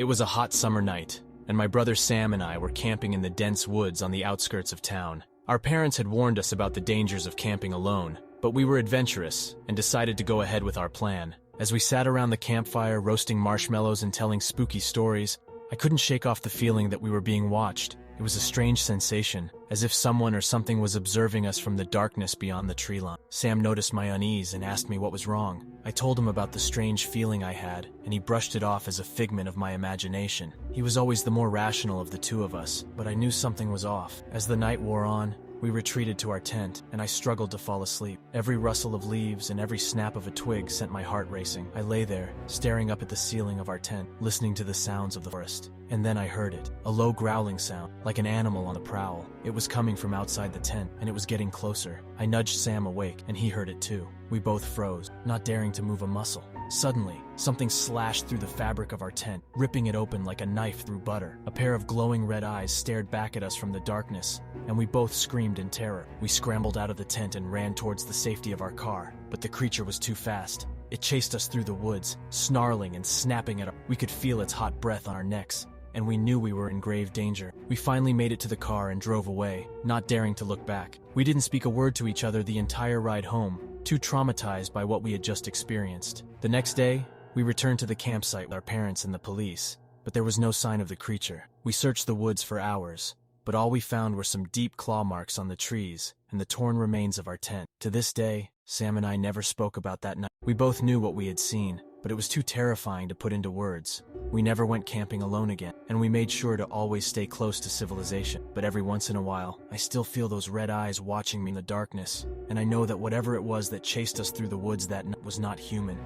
It was a hot summer night, and my brother Sam and I were camping in the dense woods on the outskirts of town. Our parents had warned us about the dangers of camping alone, but we were adventurous and decided to go ahead with our plan. As we sat around the campfire roasting marshmallows and telling spooky stories, I couldn't shake off the feeling that we were being watched. It was a strange sensation, as if someone or something was observing us from the darkness beyond the tree line. Sam noticed my unease and asked me what was wrong. I told him about the strange feeling I had, and he brushed it off as a figment of my imagination. He was always the more rational of the two of us, but I knew something was off. As the night wore on, we retreated to our tent, and I struggled to fall asleep. Every rustle of leaves and every snap of a twig sent my heart racing. I lay there, staring up at the ceiling of our tent, listening to the sounds of the forest. And then I heard it, a low growling sound, like an animal on the prowl. It was coming from outside the tent, and it was getting closer. I nudged Sam awake, and he heard it too. We both froze, not daring to move a muscle. Suddenly, something slashed through the fabric of our tent, ripping it open like a knife through butter. A pair of glowing red eyes stared back at us from the darkness, and we both screamed in terror. We scrambled out of the tent and ran towards the safety of our car, but the creature was too fast. It chased us through the woods, snarling and snapping at us. We could feel its hot breath on our necks, and we knew we were in grave danger. We finally made it to the car and drove away, not daring to look back. We didn't speak a word to each other the entire ride home, too traumatized by what we had just experienced. The next day, we returned to the campsite with our parents and the police, but there was no sign of the creature. We searched the woods for hours, but all we found were some deep claw marks on the trees and the torn remains of our tent. To this day, Sam and I never spoke about that night. We both knew what we had seen, but it was too terrifying to put into words. We never went camping alone again, and we made sure to always stay close to civilization. But every once in a while, I still feel those red eyes watching me in the darkness, and I know that whatever it was that chased us through the woods that night was not human.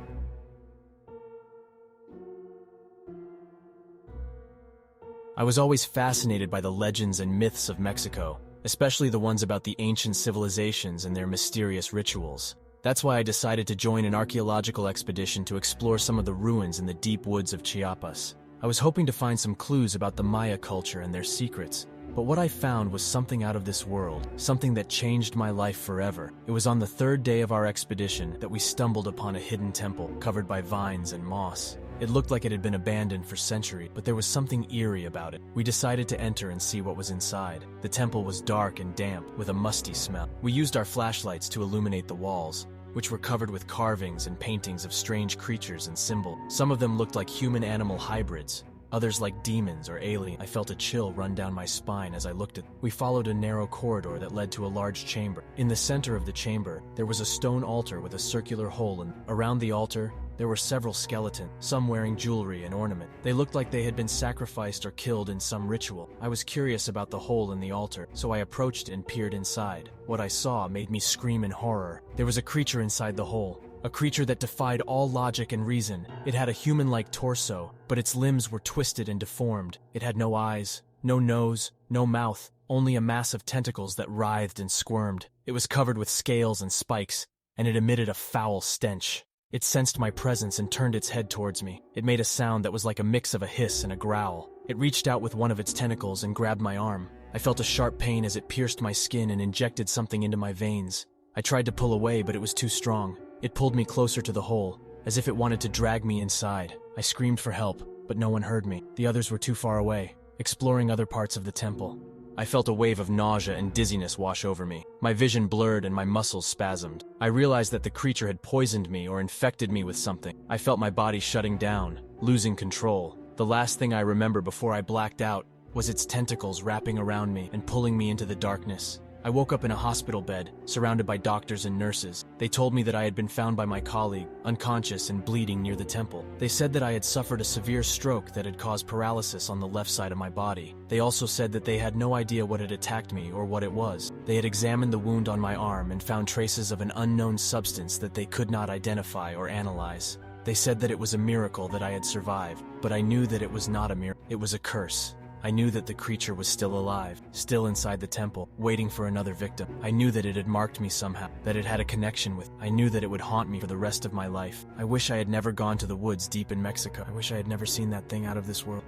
I was always fascinated by the legends and myths of Mexico, especially the ones about the ancient civilizations and their mysterious rituals. That's why I decided to join an archaeological expedition to explore some of the ruins in the deep woods of Chiapas. I was hoping to find some clues about the Maya culture and their secrets, but what I found was something out of this world, something that changed my life forever. It was on the third day of our expedition that we stumbled upon a hidden temple covered by vines and moss. It looked like it had been abandoned for centuries, but there was something eerie about it. We decided to enter and see what was inside. The temple was dark and damp, with a musty smell. We used our flashlights to illuminate the walls, which were covered with carvings and paintings of strange creatures and symbols. Some of them looked like human-animal hybrids, others like demons or aliens. I felt a chill run down my spine as I looked at them. We followed a narrow corridor that led to a large chamber. In the center of the chamber, there was a stone altar with a circular hole in it. Around the altar, there were several skeletons, some wearing jewelry and ornament. They looked like they had been sacrificed or killed in some ritual. I was curious about the hole in the altar, so I approached and peered inside. What I saw made me scream in horror. There was a creature inside the hole, a creature that defied all logic and reason. It had a human-like torso, but its limbs were twisted and deformed. It had no eyes, no nose, no mouth, only a mass of tentacles that writhed and squirmed. It was covered with scales and spikes, and it emitted a foul stench. It sensed my presence and turned its head towards me. It made a sound that was like a mix of a hiss and a growl. It reached out with one of its tentacles and grabbed my arm. I felt a sharp pain as it pierced my skin and injected something into my veins. I tried to pull away, but it was too strong. It pulled me closer to the hole, as if it wanted to drag me inside. I screamed for help, but no one heard me. The others were too far away, exploring other parts of the temple. I felt a wave of nausea and dizziness wash over me. My vision blurred and my muscles spasmed. I realized that the creature had poisoned me or infected me with something. I felt my body shutting down, losing control. The last thing I remember before I blacked out was its tentacles wrapping around me and pulling me into the darkness. I woke up in a hospital bed, surrounded by doctors and nurses. They told me that I had been found by my colleague, unconscious and bleeding near the temple. They said that I had suffered a severe stroke that had caused paralysis on the left side of my body. They also said that they had no idea what had attacked me or what it was. They had examined the wound on my arm and found traces of an unknown substance that they could not identify or analyze. They said that it was a miracle that I had survived, but I knew that it was not a miracle. It was a curse. I knew that the creature was still alive, still inside the temple, waiting for another victim. I knew that it had marked me somehow, that it had a connection with. I knew that it would haunt me for the rest of my life. I wish I had never gone to the woods deep in Mexico. I wish I had never seen that thing out of this world.